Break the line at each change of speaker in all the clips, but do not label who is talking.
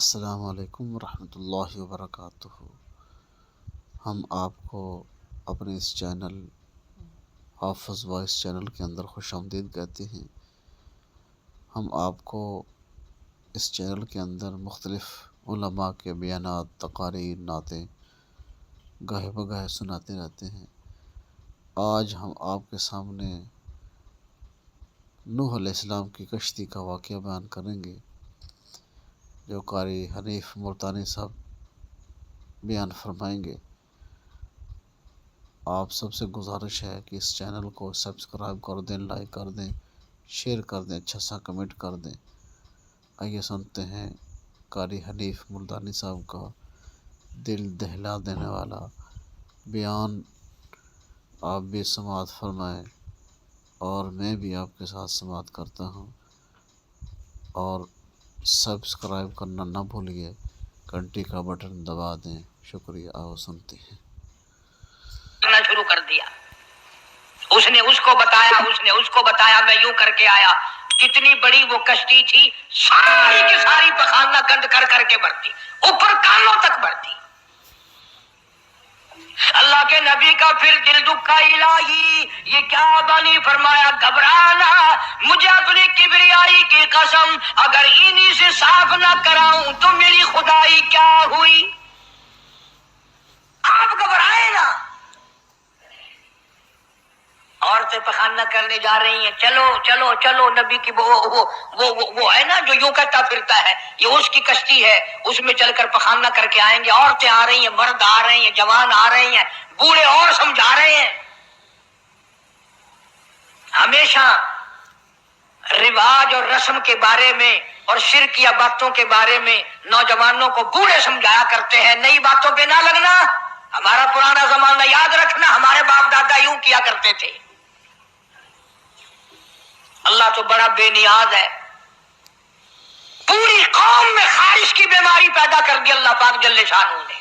السلام علیکم ورحمۃ اللہ وبرکاتہ۔ ہم آپ کو اپنے اس چینل حافظ وائس چینل کے اندر خوش آمدید کہتے ہیں۔ ہم آپ کو اس چینل کے اندر مختلف علماء کے بیانات، تقاریر، نعتیں گاہے بگاہے سناتے رہتے ہیں۔ آج ہم آپ کے سامنے نوح علیہ السلام کی کشتی کا واقعہ بیان کریں گے، جو قاری حنیف ملتانی صاحب بیان فرمائیں گے۔ آپ سب سے گزارش ہے کہ اس چینل کو سبسکرائب کر دیں، لائک کر دیں، شیئر کر دیں، اچھا سا کمنٹ کر دیں۔ آئیے سنتے ہیں قاری حنیف ملتانی صاحب کا دل دہلا دینے والا بیان۔ آپ بھی سماعت فرمائیں اور میں بھی آپ کے ساتھ سماعت کرتا ہوں، اور سبسکرائب کرنا نہ بھولیے، گھنٹی کا بٹن دبا دیں۔ شکریہ۔ آؤ سنتے ہیں۔
شروع کر دیا، اس نے اس کو بتایا، اس نے اس کو بتایا، میں یوں کر کے آیا۔ کتنی بڑی وہ کشتی تھی، ساری کی ساری پخانہ گند کر کر کے بھرتی، اوپر کانوں تک بھرتی۔ اللہ کے نبی کا پھر دل دکھا، الہی یہ کیا بنی؟ فرمایا گھبرانا، مجھے اپنی کبریائی کی قسم اگر انہی سے صاف نہ کراؤں تو میری خدائی کیا ہوئی؟ آپ گھبرائے نا۔ عورتیں پخانہ کرنے جا رہی ہیں، چلو چلو چلو، نبی کی وہ ہے نا جو یوں کرتا پھرتا ہے، یہ اس کی کشتی ہے، اس میں چل کر پخانہ کر کے آئیں گے۔ عورتیں آ رہی ہیں، مرد آ رہے ہیں، جوان آ رہے ہیں، بوڑھے اور سمجھا رہے ہیں۔ ہمیشہ رواج اور رسم کے بارے میں اور شرکیہ باتوں کے بارے میں نوجوانوں کو بوڑھے سمجھایا کرتے ہیں، نئی باتوں پہ نہ لگنا، ہمارا پرانا زمانہ یاد رکھنا، ہمارے باپ دادا یوں کیا کرتے تھے۔ اللہ تو بڑا بے نیاز ہے، پوری قوم میں خارش کی بیماری پیدا کر دی اللہ پاک جل شانہ نے۔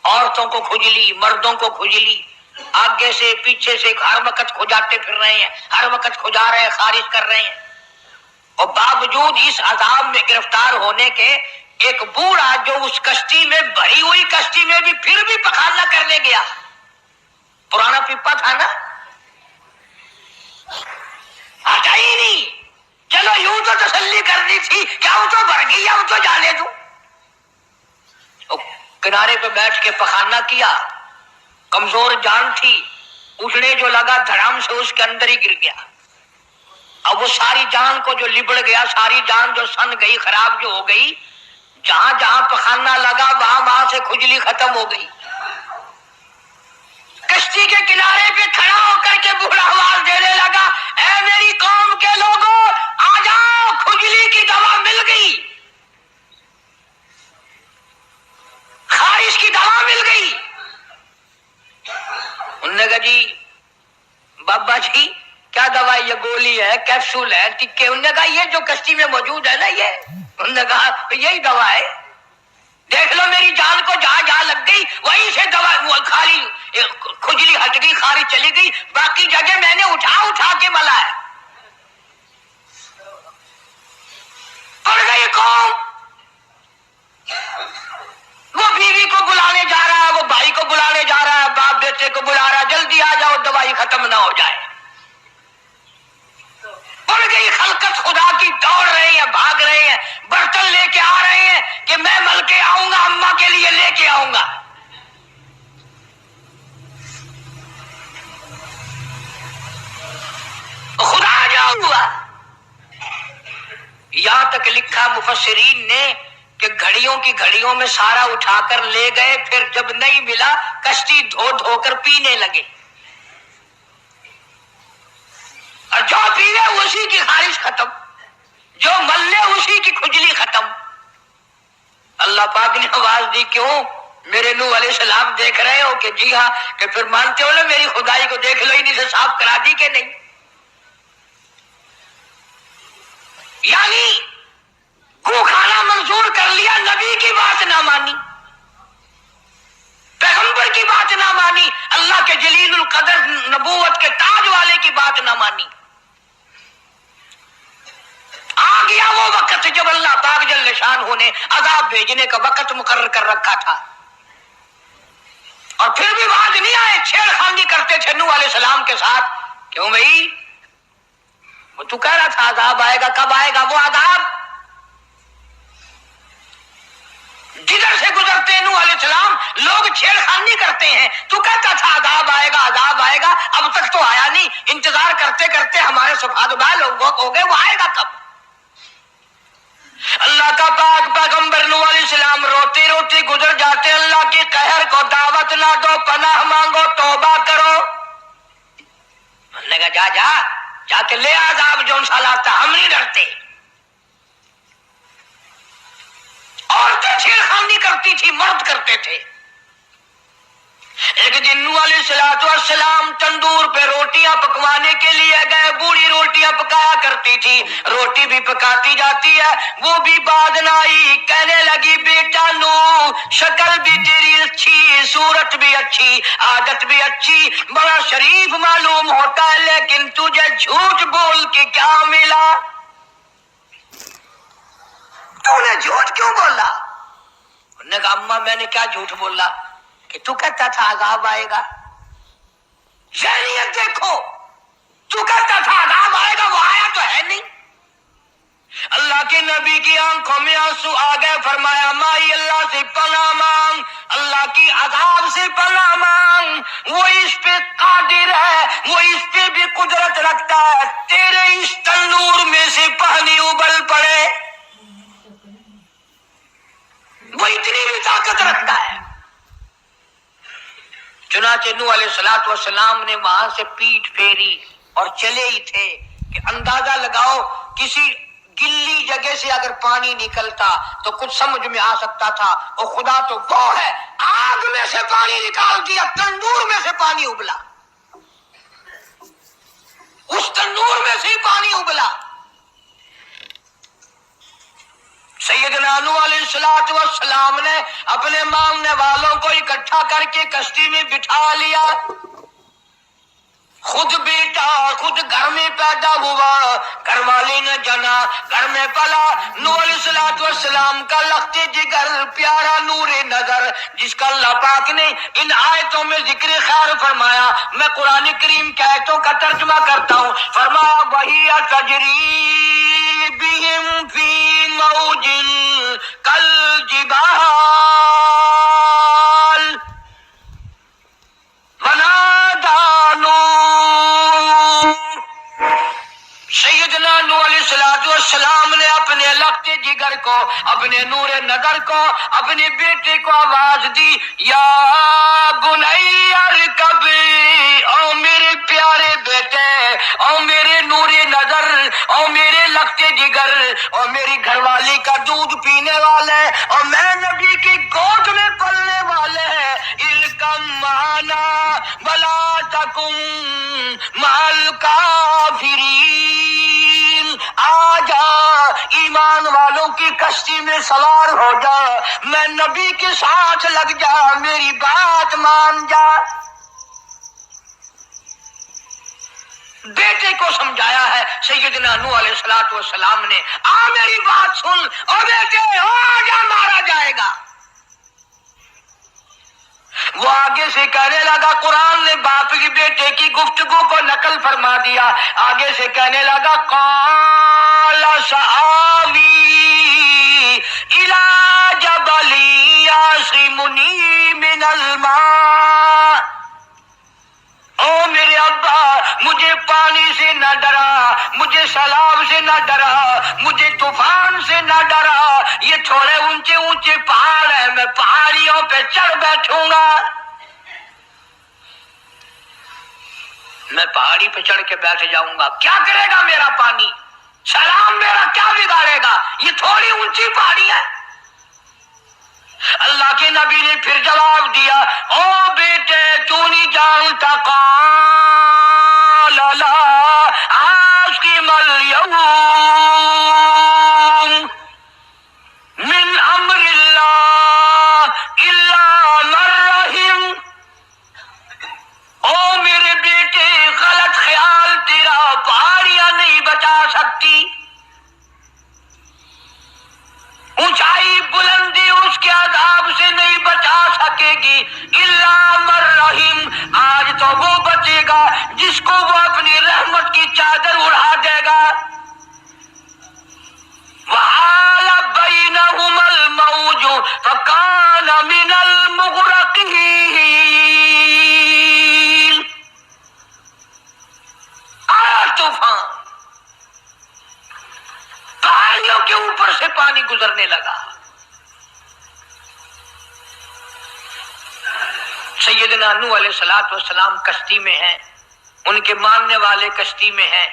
عورتوں کو کھجلی، مردوں کو کھجلی، آگے سے پیچھے سے ہر وقت کھجاتے پھر رہے ہیں، ہر وقت کھجا رہے ہیں، خارش کر رہے ہیں۔ اور باوجود اس عذاب میں گرفتار ہونے کے، ایک بوڑھا جو اس کشتی میں، بھری ہوئی کشتی میں بھی پھر بھی پخانہ کرنے گیا، پرانا پپا تھا نا، ہٹا ہی نہیں۔ چلو یوں تو تسلی کرنی تھی کہ اب تو بھر گئی، اب تو جانے دوں۔ کنارے پہ بیٹھ کے پخانہ کیا، کمزور جان تھی، اٹھنے جو لگا دھڑام سے اس کے اندر ہی گر گیا۔ اب وہ ساری جان کو جو لبڑ گیا، ساری جان جو سن گئی، خراب جو ہو گئی، جہاں جہاں پخانہ لگا وہاں وہاں سے کھجلی ختم ہو گئی۔ کشتی کے کنارے پہ کھڑا ہو کر کے بوڑھا آواز دینے لگا، اے میری قوم کے لوگوں، آ جاؤ، کھجلی کی دوا مل گئی، خارش کی دوا مل گئی۔ انہوں نے کہا جی بابا جی کیا دوا ہے؟ یہ گولی ہے، کیپسول ہے، ٹکے؟ انہوں نے کہا یہ جو کشتی میں موجود ہے نا یہ۔ انہوں نے کہا یہی دوا ہے، دیکھ لو میری جان کو جہاں جہاں لگ گئی وہیں سے دوا، وہ خالی کھجلی ہٹ گئی، خارش چلی گئی، باقی جگہ میں نے اٹھا اٹھا کے ملا ہے۔ پڑ گئی قوم، وہ بیوی کو بلانے جا رہا ہے، وہ بھائی کو بلانے جا رہا ہے، باپ بیٹے کو بلا رہا ہے، جلدی آ جاؤ دوائی ختم نہ ہو جائے۔ پڑ گئی خلقت خدا کی، دوڑ رہے ہیں، بھاگ رہے ہیں، برتن لے کے آ رہے ہیں کہ میں مل کے آؤں گا، اماں کے لیے لے کے آؤں گا۔ خدا جو ہوا، یہاں تک لکھا مفسرین نے کہ گھڑیوں کی گھڑیوں میں سارا اٹھا کر لے گئے، پھر جب نہیں ملا کشتی دھو دھو کر پینے لگے، اور جو پیوے اسی کی خارش ختم، جو ملے اسی کی کھجلی ختم۔ اللہ پاک نے آواز دی، کیوں میرے نوح علیہ السلام دیکھ رہے ہو؟ کہ جی ہاں۔ کہ پھر مانتے ہو نا میری خدائی کو؟ دیکھ لو انہی سے صاف کرا دی کہ نہیں؟ یعنی گو کھانا منظور کر لیا، نبی کی بات نہ مانی، پیغمبر کی بات نہ مانی، اللہ کے جلیل القدر نبوت کے تاج والے کی بات نہ مانی۔ گیا وہ وقت جب اللہ پاک جل شانہ نے عذاب بھیجنے کا وقت مقرر کر رکھا تھا، اور پھر بھی باز نہیں آئے، چھیڑ خانی کرتے تھے نوح علیہ السلام کے ساتھ. کیوں بھائی؟ وہ تو کہہ رہا تھا عذاب آئے گا، کب آئے گا وہ عذاب؟ جدھر سے گزرتے نوح علیہ السلام لوگ چھیڑ خانی کرتے ہیں، تو کہتا تھا عذاب آئے گا عذاب آئے گا، اب تک تو آیا نہیں. انتظار کرتے کرتے ہمارے سفاد لوگ ہو گئے، وہ آئے گا کب؟ اللہ کا پاک پیغمبر نوح علیہ السلام روتی روتی گزر جاتے، اللہ کی قہر کو دعوت نہ دو، پناہ مانگو، توبہ کرو. ہم نے کہا جا جا جا کے لے عذاب جو سال آتا، ہم نہیں ڈرتے. عورتیں چھیڑ خانی کرتی تھی، مرد کرتے تھے. ایک دن نوح علیہ السلام تندور پہ روٹیاں پکوانے کے لیے گئے. بوڑھی روٹیاں پکایا کرتی تھی، روٹی بھی پکاتی جاتی ہے، وہ بھی بعد نہ آئی. کہنے لگی بیٹا نوح، شکل بھی تیری اچھی، صورت بھی اچھی، عادت بھی اچھی، بڑا شریف معلوم ہوتا ہے، لیکن تجھے جھوٹ بول کے کیا ملا؟ تو نے جھوٹ کیوں بولا؟ انہوں نے کہا اماں میں نے کیا جھوٹ بولا کہ تو کہتا تھا عذاب آئے گا؟ ذہنیت دیکھو، تو کہتا تھا عذاب آئے گا، وہ آیا تو ہے نہیں. اللہ کے نبی کی آنکھوں میں آنسو آ گئے. فرمایا مائی اللہ سے پناہ مانگ، اللہ کی عذاب سے پناہ مانگ. وہ اس پہ قادر ہے، وہ اس پہ بھی قدرت رکھتا ہے. تیرے اس تنور میں سے پانی ابل پڑے، وہ اتنی بھی طاقت رکھتا ہے. چنانچہ نوح علیہ السلام نے وہاں سے پیٹھ پھیری اور چلے ہی تھے کہ اندازہ لگاؤ کسی گلی جگہ سے اگر پانی نکلتا تو کچھ سمجھ میں آ سکتا تھا. اور خدا تو وہ ہے، آگ میں سے پانی نکال دیا، تندور میں سے پانی ابلا، اس تندور میں سے پانی ابلا. سیدنا نوح علیہ السلام نے اپنے ماننے والوں کو اکٹھا کر کے کشتی میں بٹھا لیا. خود بیٹا خود گھر میں پیدا ہوا، گھر والی نے جنا، گھر میں پلا. نوح علیہ السلام کا لخت جگر، پیارا نور نظر، جس کا اللہ پاک نے ان آیتوں میں ذکر خیر فرمایا. میں قرآن کریم کی آیتوں کا ترجمہ کرتا ہوں. فرمایا وہی تجری بہم فی موج کالجبال ونادى نوح. سیدنا نوح علیہ السلام نے اپنے لخت جگر کو، اپنے نور نظر کو، اپنے بیٹے کو آواز دی، یا بنی ارکب، او میرے پیارے بیٹے، او میرے نور نظر، او میرے لخت جگر، او میری گھر والی کا دودھ پینے والے، اور میں نبی کی گود میں پلنے والے ہیں، ارکم معنا ولا تکن مع الکافرین. آ جا، ایمان والوں کی کشتی میں سوار ہو جا، میں نبی کے ساتھ لگ جا، میری بات مان جا. بیٹے کو سمجھایا ہے سیدنا نوح علیہ السلام نے، آ میری بات سن، او بیٹے آ جا، مارا جائے گا. وہ آگے سے کہنے لگا، قرآن نے باپ کی بیٹے کی گفتگو کو نقل فرما دیا. آگے سے کہنے لگا قال سآوی الی جبل یعصمنی من الماء. او میرے ابا، مجھے پانی سے نہ ڈرا، مجھے سیلاب سے نہ ڈرا، مجھے طوفان سے نہ ڈرا. یہ تھوڑے اونچے اونچے پہاڑ ہیں، میں پہاڑیوں پہ چڑھ بیٹھوں گا، میں پہاڑی پہ چڑھ کے بیٹھ جاؤں گا. کیا کرے گا میرا پانی؟ سلام میرا کیا بگاڑے گا؟ یہ تھوڑی اونچی پہاڑی ہے. اللہ کے نبی نے پھر جواب دیا، او بیٹے تو نہیں جانتا، قال لا عاصم اليوم من امر اللہ الا من رحم. او میرے بیٹے، غلط خیال تیرا، پہاڑیاں نہیں بچا سکتی. گی الا من رحم، آج تو وہ بچے گا جس کو وہ اپنی رحمت کی چادر اڑا دے گا. وحال بینہم الموج فکان من المغرقین. آیا طوفان، پہاڑیوں کے اوپر سے پانی گزرنے لگا. سیدنا نوح علیہ السلام کشتی میں ہیں، ان کے ماننے والے کشتی میں ہیں.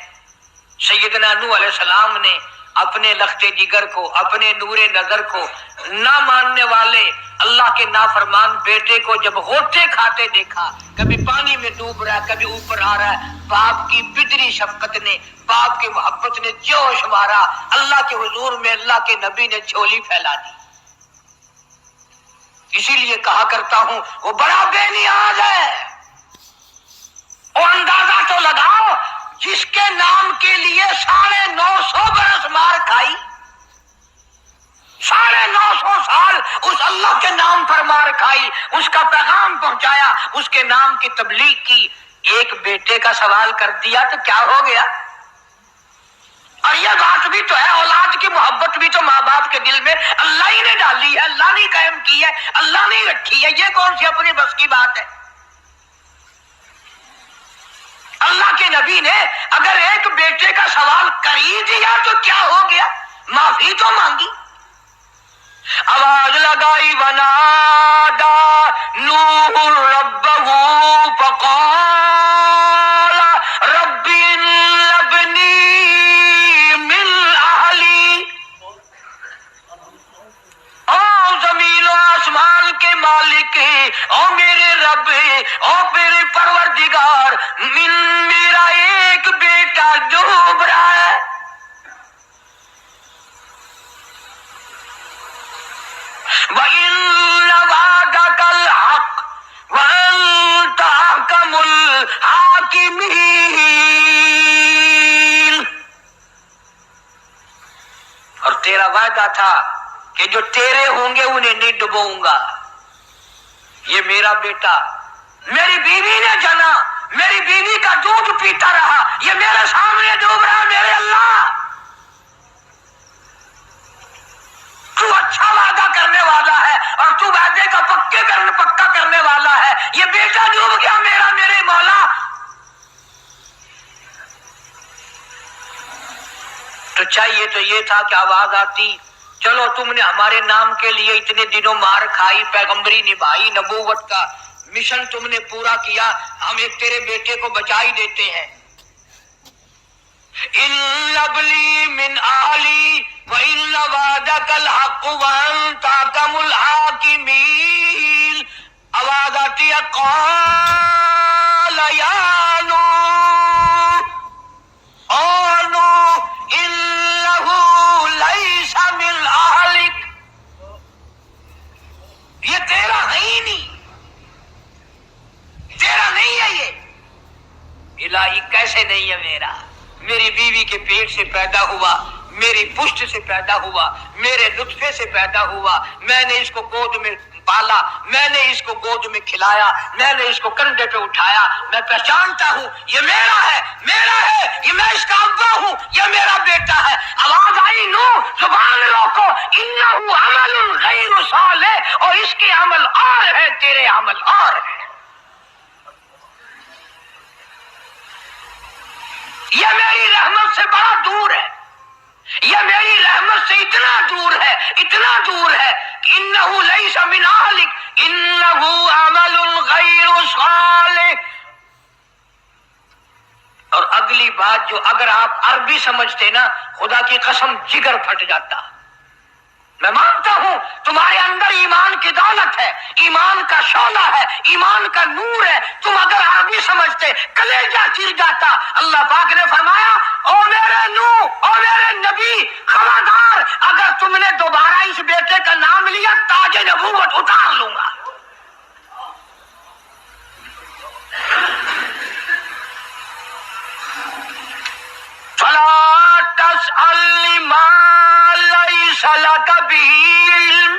سیدنا نوح علیہ السلام نے اپنے لخت جگر کو، اپنے نور نظر کو، نہ ماننے والے اللہ کے نافرمان بیٹے کو جب غوطے کھاتے دیکھا، کبھی پانی میں ڈوب رہا ہے، کبھی اوپر آ رہا ہے، باپ کی بدری شفقت نے، باپ کی محبت نے جوش مارا. اللہ کے حضور میں اللہ کے نبی نے جھولی پھیلا دی. اسی لیے کہا کرتا ہوں وہ بڑا بے نیاز ہے. وہ اندازہ تو لگاؤ جس کے نام کے لیے 950 برس مار کھائی، 950 سال اس اللہ کے نام پر مار کھائی، اس کا پیغام پہنچایا، اس کے نام کی تبلیغ کی. ایک بیٹے کا سوال کر دیا تو کیا ہو گیا؟ اور یہ بات بھی تو ہے، اولاد کی محبت بھی تو ماں باپ کے دل میں اللہ ہی نے ڈالی ہے، اللہ نے قائم کی ہے، اللہ نے رکھی ہے. یہ کون سی اپنی بس کی بات ہے؟ اللہ کے نبی نے اگر ایک بیٹے کا سوال کر ہی دیا تو کیا ہو گیا؟ معافی تو مانگی. آواز لگائی ونادا نوح ربہ فقال رب ابنی من اہلی. او زمین و آسمان کے مالک، او میرے رب، او میرے پروردگار، میرا ایک بیٹا ڈوب رہا ہے. وَإِنَّ وَعْدَكَ الْحَقُّ وَأَنْتَ أَحْكَمُ الْحَاكِمِينَ. اور تیرا وعدہ تھا کہ جو تیرے ہوں گے انہیں نہیں ڈبوؤں گا. یہ میرا بیٹا میری بیوی نے جنا، میری بیوی کا دودھ پیتا رہا، یہ میرے سامنے ڈوب رہا. میرے اللہ، تو اچھا وعدہ کرنے والا ہے اور تو وعدے کا پکا کرنے والا ہے. یہ بیٹا ڈوب گیا میرا، میرے مولا. تو چاہیے تو یہ تھا کہ آواز آتی، چلو تم نے ہمارے نام کے لیے اتنے دنوں مار کھائی، پیغمبری نبھائی، نبوت کا مشن تم نے پورا کیا، ہم ایک تیرے بیٹے کو بچا ہی دیتے ہیں. ان ابلی من اہلی وان وعدک الحق وانت احکم الحاکمین. آواز آتی ہے قال یا نوح انہ لیس من اہلک. یہ تیرا ہے ہی نہیں، تیرا نہیں ہے. یہ الہی کیسے نہیں ہے میرا؟ میری بیوی کے پیٹ سے پیدا ہوا، میری پشت سے پیدا ہوا، میرے نطفے سے پیدا ہوا، میں نے اس کو گود میں پالا، میں نے اس کو گود میں کھلایا، میں نے اس کو کندھے پہ اٹھایا. میں پہچانتا ہوں یہ میرا ہے، میرا ہے، یہ میں اس کا ابا ہوں، یہ میرا بیٹا ہے. آواز آئی نوح زبان روکو، انہ عمل غیر صالح، اور اس کے عمل اور ہے، تیرے عمل اور ہے. یہ میری رحمت سے بڑا دور ہے، یہ میری رحمت سے اتنا دور ہے، اتنا دور ہے کہ انہ لیس من اہلک انہ عمل غیر صالح. اور اگلی بات جو اگر آپ عربی سمجھتے نا، خدا کی قسم جگر پھٹ جاتا. میں مانتا ہوں تمہارے اندر ایمان کی دولت ہے، ایمان کا شعلہ ہے، ایمان کا نور ہے. تم اگر عربی سمجھتے کلیجہ چیر جاتا. اللہ پاک نے فرمایا او میرے نوح، او میرے نبی، خبردار اگر تم نے دوبارہ اس بیٹے کا نام لیا تاج نبوت اتار لوں گا. فلا تسألنی ما لیس لک به علم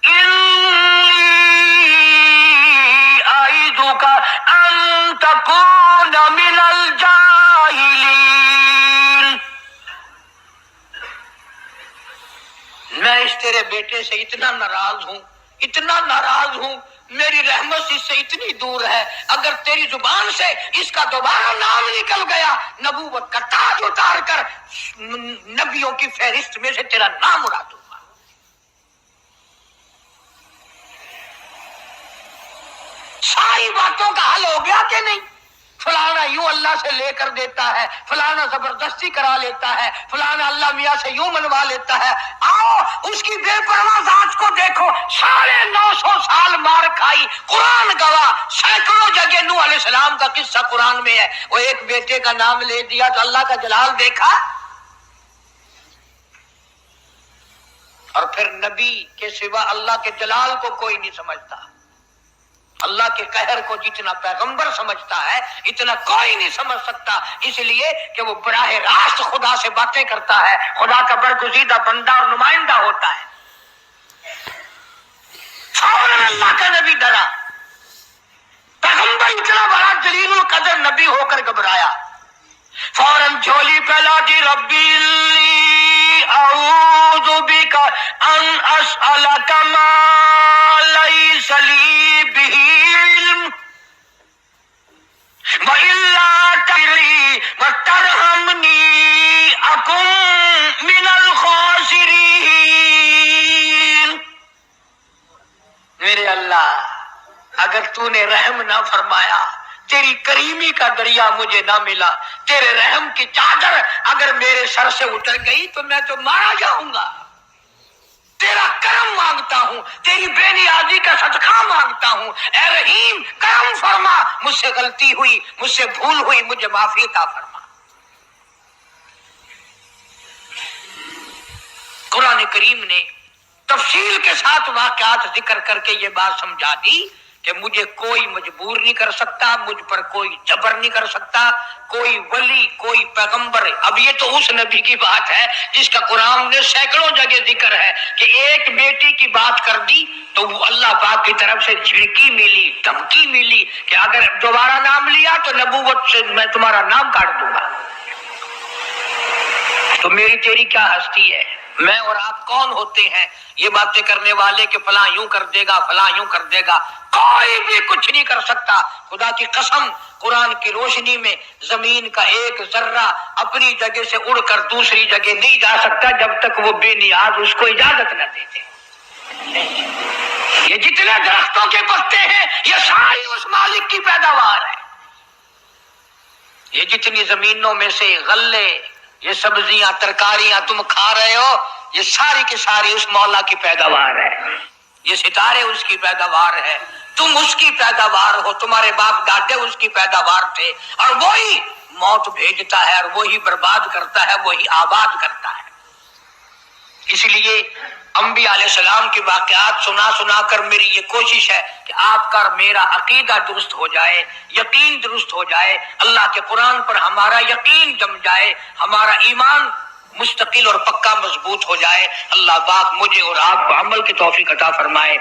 انی میں اس تیرے بیٹے سے اتنا ناراض ہوں، میری رحمت اس سے اتنی دور ہے، اگر تیری زبان سے اس کا دوبارہ نام نکل گیا، نبوت کا تاج اتار کر نبیوں کی فہرست میں سے تیرا نام اڑا دوں گا۔ ساری باتوں کا حل ہو گیا کہ نہیں؟ فلانا یوں اللہ سے لے کر دیتا ہے، فلانا زبردستی کرا لیتا ہے، فلانا اللہ میاں سے یوں منوا لیتا ہے۔ آؤ اس کی بے پرواہ ذات کو دیکھو، 950 سال مار کھائی، قرآن گواہ، سینکڑوں جگہ نوح علیہ السلام کا قصہ قرآن میں ہے، وہ ایک بیٹے کا نام لے دیا تو اللہ کا جلال دیکھا۔ اور پھر نبی کے سوا اللہ کے جلال کو کوئی نہیں سمجھتا، اللہ کے قہر کو جتنا پیغمبر سمجھتا ہے اتنا کوئی نہیں سمجھ سکتا، اس لیے کہ وہ براہ راست خدا سے باتیں کرتا ہے، خدا کا برگزیدہ بندہ اور نمائندہ ہوتا ہے۔ فوراً اللہ کا نبی ڈرا، پیغمبر اتنا بڑا جلیل القدر نبی ہو کر گھبرایا، فوراً جھولی پھیلا دی، ربی انی اعوذ بک ان اسألک ما لیس لی بہ علم وإلا تغفر وترحمنی اکن من الخاسرین۔ میرے اللہ اگر تو نے رحم نہ فرمایا، تیری کریمی کا دریا مجھے نہ ملا، تیرے رحم کی چادر اگر میرے سر سے اتر گئی تو میں تو مارا جاؤں گا۔ تیرا کرم مانگتا ہوں، تیری بے نیازی کا صدقہ مانگتا ہوں، اے رحیم کرم فرما، مجھ سے غلطی ہوئی، مجھ سے بھول ہوئی، مجھے معافی عطا فرما۔ قرآن کریم نے تفصیل کے ساتھ واقعات ذکر کر کے یہ بات سمجھا دی کہ مجھے کوئی مجبور نہیں کر سکتا، مجھ پر کوئی جبر نہیں کر سکتا، کوئی ولی، کوئی پیغمبر۔ اب یہ تو اس نبی کی بات ہے جس کا قرآن نے سینکڑوں جگہ ذکر ہے کہ ایک بیٹی کی بات کر دی تو وہ اللہ پاک کی طرف سے جھڑکی ملی، دھمکی ملی کہ اگر دوبارہ نام لیا تو نبوت سے میں تمہارا نام کاٹ دوں گا۔ تو میری تیری کیا ہستی ہے؟ میں اور آپ کون ہوتے ہیں یہ باتیں کرنے والے کہ فلاں یوں کر دے گا، فلاں یوں کر دے گا؟ کوئی بھی کچھ نہیں کر سکتا۔ خدا کی قسم قرآن کی روشنی میں زمین کا ایک ذرہ اپنی جگہ سے اڑ کر دوسری جگہ نہیں جا سکتا جب تک وہ بے نیاز اس کو اجازت نہ دے دے۔ یہ جتنے درختوں کے پتے ہیں یہ ساری اس مالک کی پیداوار ہے۔ یہ جتنی زمینوں میں سے غلے، یہ سبزیاں، ترکاریاں تم کھا رہے ہو، یہ ساری کی ساری اس مولا کی پیداوار ہے۔ یہ ستارے اس کی پیداوار ہے، تم اس کی پیداوار ہو، تمہارے باپ دادے اس کی پیداوار تھے، اور وہی موت بھیجتا ہے اور وہی برباد کرتا ہے، وہی آباد کرتا ہے۔ اس لیے انبیاء علیہ السلام کے واقعات سنا سنا کر میری یہ کوشش ہے کہ آپ کا میرا عقیدہ درست ہو جائے، یقین درست ہو جائے، اللہ کے قرآن پر ہمارا یقین جم جائے، ہمارا ایمان مستقل اور پکا مضبوط ہو جائے۔ اللہ پاک مجھے اور آپ کو عمل کی توفیق عطا فرمائے۔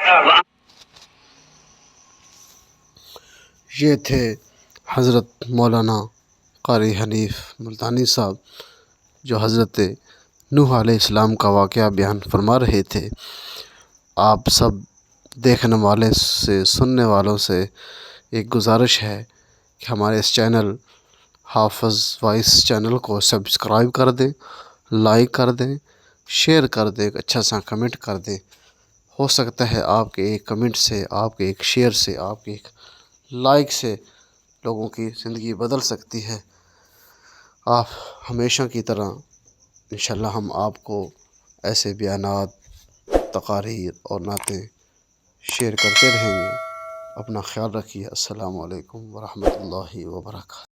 یہ تھے حضرت مولانا قاری حنیف ملتانی صاحب جو حضرت نوح علیہ السلام کا واقعہ بیان فرما رہے تھے۔ آپ سب دیکھنے والے سے، سننے والوں سے ایک گزارش ہے کہ ہمارے اس چینل حافظ وائس چینل کو سبسکرائب کر دیں، لائک کر دیں، شیئر کر دیں، ایک اچھا سا کمنٹ کر دیں۔ ہو سکتا ہے آپ کے ایک کمنٹ سے، آپ کے ایک شیئر سے، آپ کے ایک لائک سے لوگوں کی زندگی بدل سکتی ہے۔ آپ ہمیشہ کی طرح انشاءاللہ ہم آپ کو ایسے بیانات، تقاریر اور نعتیں شیئر کرتے رہیں گے۔ اپنا خیال رکھیے۔ السلام علیکم ورحمۃ اللہ وبرکاتہ۔